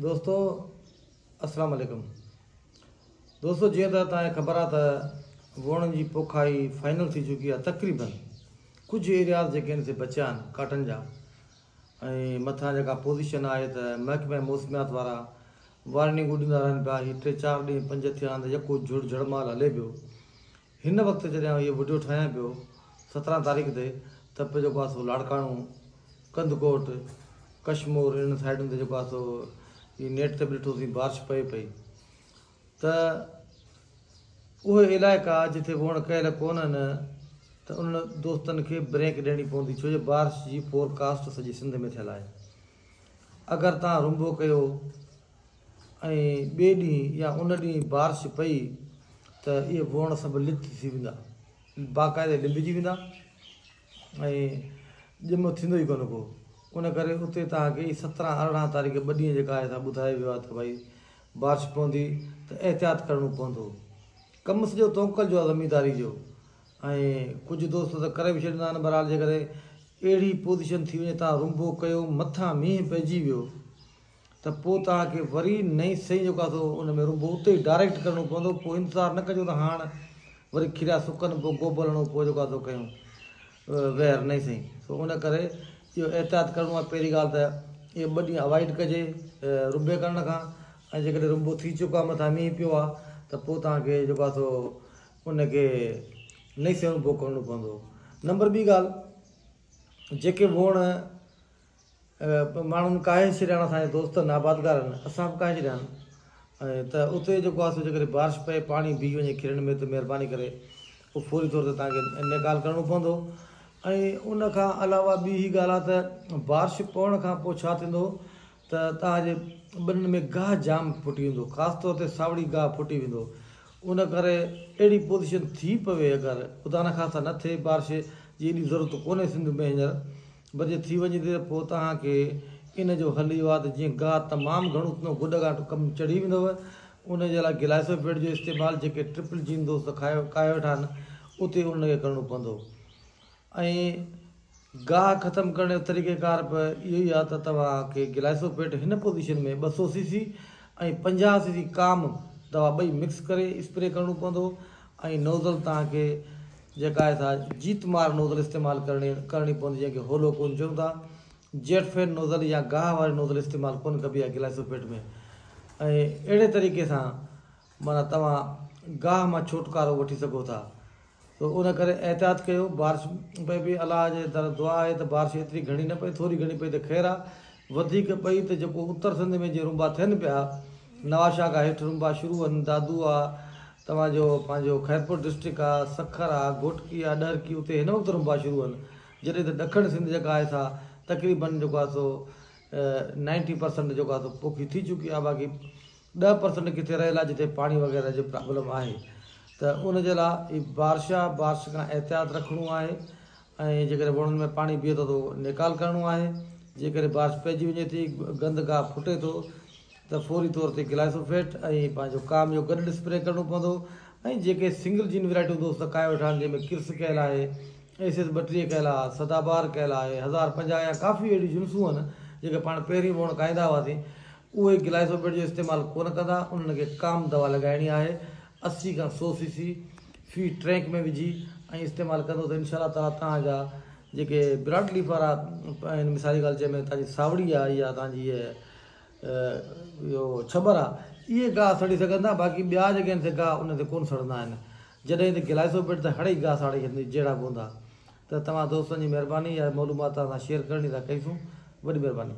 दोस्तों अस्सलाम वालेकुम। दोस्तों जी तक खबर है तो वोण की पोखाई फाइनल थी चुकी है। तकरीबन कुछ एरियाज जो बचा काटन जा मथा जो पोजिशन है तो महकमे मौसमियात वारा वार्निंग ॾींदा रहनि पिया। ही 3-4 ॾींहं 5 थिया आहिनि यको जुड़ जड़माल हले पियो। हिन वक़्तु जॾहिं इहो वीडियो ठाहियां पियो 17 तारीख़ ते त पे जेको आहे सो लाड़काणो कंदकोट कश्मीर इन साइडुनि ते जेको आहे सो नेट ते बि ॾिठोसीं बारिश पए पई। त उहे इलाइक़ा जिथे वण कयल कोन्हनि त उन्हनि दोस्तनि खे ब्रेक ॾियणी पवंदी, छो जो बारिश जी फोरकास्ट सॼी सिंध में थियल आहे। अगरि तव्हां रुंबो कयो ऐं ॿिए ॾींहुं या उन ॾींहुं बारिश पई त इहे वण सभु लिथ थी वेंदा, बाक़ाइदे लिंबिजी वेंदा ऐं ॼम थींदो ई कोन को। उन करे उते तव्हांखे 17-18 तारीख़ 2 ॾींहं जेका आहे ॿुधायो वियो आहे त भई बारिश पवंदी त एहतियात करिणो पवंदो। कमु सॼो तोकल जो आहे ज़मींदारी जो। ऐं कुझु दोस्त त करे बि छॾींदा आहिनि। बहरहाल जे करे अहिड़ी पोज़ीशन थी वञे तव्हां रुंबो कयो मथां मींहुं पइजी वियो त पोइ तव्हांखे वरी नई सही जेको आहे सो उन में रुंबो उते ई डायरेक्ट करिणो पवंदो। पोइ इंतज़ारु न कजो त हाणे वरी खीरा सुकनि पोइ गोबो हलणो पोइ जेको आहे सो कयूं वेर नई सही। सो उन करे इहो एहतियात करिणो आहे। पहिरीं ॻाल्हि त इहे 2 ॾींहं अवॉइड कजे रुंबे करण खां। ऐं जेकॾहिं रुंबो थी चुको आहे मथां मींहुं पियो आहे त पोइ तव्हांखे जेको आहे सो उनखे नई से रुंबो करिणो पवंदो। नंबर ॿी ॻाल्हि, जेके वण माण्हुनि काहे छॾिया आहिनि, असांजे दोस्तनि आबादगारनि असां बि काहे छॾिया आहिनि। ऐं त उते जेको आहे सो जेकॾहिं बारिश पए पाणी बीह वञे खिरनि में त महिरबानी करे उहो फौरी तौर ते तव्हांखे निकाल करिणो पवंदो। ऐं उन खां अलावा ॿी ही ॻाल्हि आहे त बारिश पवण खां पोइ छा थींदो त तव्हांजे ॿिन्हिनि में गाह जाम फुटी वेंदो, ख़ासि तौर ते सावड़ी गाह फुटी वेंदो। उन करे अहिड़ी पोज़ीशन थी पवे, अगरि ख़ुदा न ख़ास्ता न थिए बारिश जी एॾी ज़रूरत कोन्हे सिंध में हींअर, पर जे थी वञे त पोइ तव्हांखे इन जो हल इहो आहे त जीअं गाह तमामु घणो थींदो गुॾ खां कमु चढ़ी वेंदव उन जे लाइ गिलाइसोपेट जो इस्तेमालु जेके ट्रिपल जीन दोस्त काए वेठा आहिनि उते उनखे करिणो पवंदो। ऐं गाह ख़तमु करण जो तरीक़ेकार बि इहो ई आहे त तव्हांखे गिलाइसोपेट हिन पोज़ीशन में 200 cc ऐं 50 cc काम दवा ॿई मिक्स करे स्प्रे करिणो पवंदो। ऐं नोज़ल तव्हांखे जेका आहे सा जीतमार नोज़ल इस्तेमालु करणी पवंदी, जंहिंखे होलो कोन चऊं था। जेटफेन नोज़ल या गाह वारी नोज़ल इस्तेमालु कोन कबी आहे गिलाइसोपेट में। ऐं अहिड़े तरीक़े सां माना तव्हां गाह मां छुटकारो वठी सघो था। तो उन करे एहतियात कयो। बारिश पए पई, अलाह जे दर दुआ आहे त बारिश एतिरी घणी न पए, थोरी घणी पई त ख़ैरु आहे। वधीक पई त जेको उत्तर सिंध में जीअं रुंबा थियनि पिया, नवाशाह खां हेठि रुंबा शुरू आहिनि, दादू आहे, तव्हांजो पंहिंजो खैरपुर डिस्ट्रिक्ट आहे, सखर आहे, घोटकी आहे, ॾरकी, उते हिन वक़्तु रुंबा शुरू आहिनि। जॾहिं त ॾखण सिंध जेका आहे सा तक़रीबन जेको आहे सो 90% जेको आहे सो पोखी थी चुकी आहे। बाक़ी 10% किथे रहियल आहे जिते पाणी वग़ैरह जो प्रॉब्लम आहे। त उन जे लाइ बारिश खां एहतियात रखिणो आहे। ऐं जेकॾहिं वणनि में पाणी बीहे थो त निकाल करिणो आहे। जेकॾहिं बारिश पइजी वञे थी, गंद गाह फुटे थो त फौरी तौर ते गिलाइसोपेट ऐं पंहिंजो काम जो गॾु स्प्रे करिणो पवंदो। ऐं जेके सिंगल जीन वैराइटियूं दोस्त काए वेठा आहिनि जंहिंमें किर्स कयल आहे, एसिस 32 कयल आहे, सदाबार कयल आहे, 1050 या काफ़ी अहिड़ियूं जिन्सूं आहिनि जेके पाण पहिरीं वण खाईंदा हुआसीं, उहे गिलाइसोपेट जो इस्तेमालु कोन कंदा। उन्हनि खे काम दवा लॻाइणी आहे 80 खां 100 cc फी ट्रैंक में विझी ऐं इस्तेमालु कंदो त इनशा ताला तव्हांजा जेके ब्रॉड लीफ वारा आहिनि, मिसाली ॻाल्हि जंहिंमें तव्हांजी सावड़ी आहे या तव्हांजी इहो छबर आहे, इहे गाह सड़ी सघंदा। बाक़ी ॿिया जेके आहिनि गाह उन ते कोन सड़ंदा आहिनि। जॾहिं त गिलाइसोपेट त हड़े ई गाह साड़ी छॾंदी जहिड़ा बि हूंदा। त तव्हां दोस्तनि जी महिरबानी या मालूमात सां शेयर करणी था कईसूं, वॾी महिरबानी।